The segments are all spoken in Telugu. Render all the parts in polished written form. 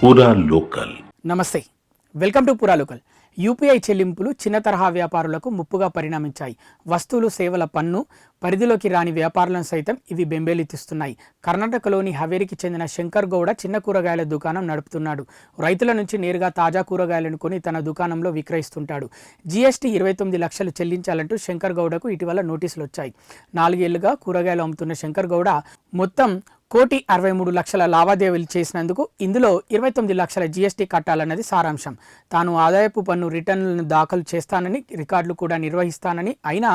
పూరా లోకల్. నమస్తే, వెల్కమ్ టు పూరా లోకల్. యూపీఐ చెల్లింపులు చిన్న తరహా వ్యాపారులకు ముప్పుగా పరిణమించాయి. వస్తువులు సేవల పన్ను పరిధిలోకి రాని వ్యాపారులను సైతం ఇవి బెంబేలెత్తిస్తున్నాయి. కర్ణాటకలోని హవేరికి చెందిన శంకర్ గౌడ చిన్న కూరగాయల దుకాణం నడుపుతున్నాడు. రైతుల నుంచి నేరుగా తాజా కూరగాయలను కొని తన దుకాణంలో విక్రయిస్తుంటాడు. జీఎస్టీ 29 లక్షలు చెల్లించాలంటూ శంకర్ గౌడకు ఇటీవల నోటీసులు వచ్చాయి. 4 ఏళ్లుగా కూరగాయలు అమ్ముతున్న శంకర్ గౌడ మొత్తం 1,63,00,000 లావాదేవీలు చేసినందుకు ఇందులో 29 లక్షల జీఎస్టీ కట్టాలన్నది సారాంశం. తాను ఆదాయపు పన్ను రిటర్నులను దాఖలు చేస్తానని, రికార్డులు కూడా నిర్వహిస్తానని, అయినా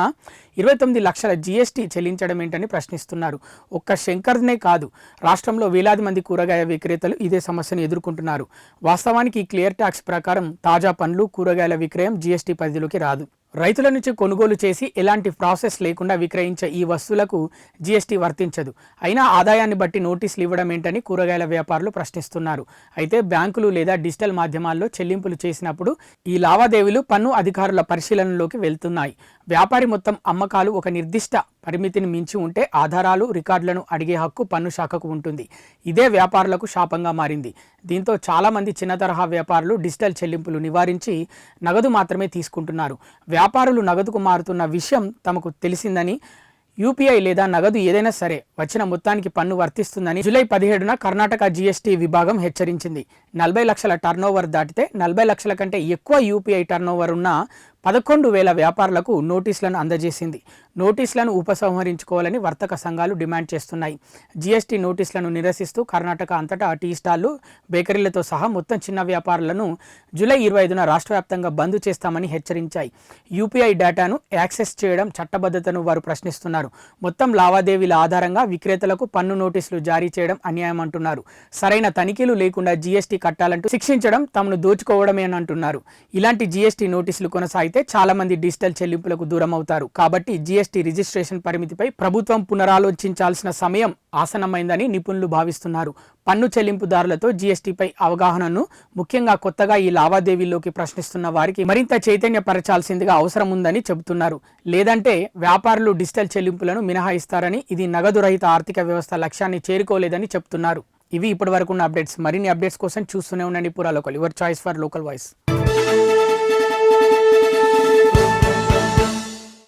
29 లక్షల జీఎస్టీ చెల్లించడం ఏంటని ప్రశ్నిస్తున్నారు. ఒక్క శంకర్నే కాదు, రాష్ట్రంలో వేలాది మంది కూరగాయ విక్రేతలు ఇదే సమస్యను ఎదుర్కొంటున్నారు. వాస్తవానికి క్లియర్ ట్యాక్స్ ప్రకారం తాజా పండ్లు, కూరగాయల విక్రయం జీఎస్టీ పరిధిలోకి రాదు. రైతుల నుంచి కొనుగోలు చేసి ఎలాంటి ప్రాసెస్ లేకుండా విక్రయించే ఈ వస్తువులకు జీఎస్టీ వర్తించదు. అయినా ఆదాయాన్ని బట్టి నోటీసులు ఇవ్వడం ఏంటని కూరగాయల వ్యాపారులు ప్రశ్నిస్తున్నారు. అయితే బ్యాంకులు లేదా డిజిటల్ మాధ్యమాల్లో చెల్లింపులు చేసినప్పుడు ఈ లావాదేవీలు పన్ను అధికారుల పరిశీలనలోకి వెళ్తున్నాయి. వ్యాపారి మొత్తం అమ్మకాలు ఒక నిర్దిష్ట పరిమితిని మించి ఉంటే ఆధారాలు, రికార్డులను అడిగే హక్కు పన్ను శాఖకు ఉంటుంది. ఇదే వ్యాపారులకు శాపంగా మారింది. దీంతో చాలామంది చిన్న తరహా వ్యాపారులు డిజిటల్ చెల్లింపులు నివారించి నగదు మాత్రమే తీసుకుంటున్నారు. వ్యాపారులు నగదుకు మారుతున్న విషయం తమకు తెలిసిందని, యూపీఐ లేదా నగదు ఏదైనా సరే వచ్చిన మొత్తానికి పన్ను వర్తిస్తుందని జూలై 17న కర్ణాటక జీఎస్టీ విభాగం హెచ్చరించింది. 40 లక్షల టర్నోవర్ దాటితే 40 లక్షల కంటే ఎక్కువ యూపీఐ టర్నోవర్ ఉన్న 11,000 వ్యాపారులకు నోటీసులను అందజేసింది. నోటీసులను ఉపసంహరించుకోవాలని వర్తక సంఘాలు డిమాండ్ చేస్తున్నాయి. జీఎస్టీ నోటీసులను నిరసిస్తూ కర్ణాటక అంతటా టీ స్టాళ్లు, బేకరీలతో సహా మొత్తం చిన్న వ్యాపారులను జూలై 25న రాష్ట్ర వ్యాప్తంగా బంద్ చేస్తామని హెచ్చరించాయి. యూపీఐ డేటాను యాక్సెస్ చేయడం చట్టబద్ధతను వారు ప్రశ్నిస్తున్నారు. మొత్తం లావాదేవీల ఆధారంగా విక్రేతలకు పన్ను నోటీసులు జారీ చేయడం అన్యాయం అంటున్నారు. సరైన తనిఖీలు లేకుండా జీఎస్టీ కట్టాలంటూ శిక్షించడం తమను దోచుకోవడమేనంటున్నారు. ఇలాంటి జీఎస్టీ నోటీసులు కొనసాగితే చాలా మంది డిజిటల్ చెల్లింపులకు దూరం అవుతారు. కాబట్టి జీఎస్టీ రిజిస్ట్రేషన్ పరిమితిపై ప్రభుత్వం పునరాలోచించాల్సిన సమయం ఆసన్నమైందని నిపుణులు భావిస్తున్నారు. పన్ను చెల్లింపుదారులతో జీఎస్టీపై అవగాహనను, ముఖ్యంగా కొత్తగా ఈ లావాదేవీల్లోకి ప్రశ్నిస్తున్న వారికి మరింత చైతన్యపరచాల్సిందిగా అవసరం ఉందని చెబుతున్నారు. లేదంటే వ్యాపారులు డిజిటల్ చెల్లింపులను మినహాయిస్తారని, ఇది నగదు రహిత ఆర్థిక వ్యవస్థ లక్ష్యాన్ని చేరుకోలేదని చెబుతున్నారు. ఇవి ఇప్పటివరకు ఉన్న అప్డేట్స్. మరిన్ని అప్డేట్స్ కోసం చూస్తూనే ఉండండి పూరా local, your choice for local voice.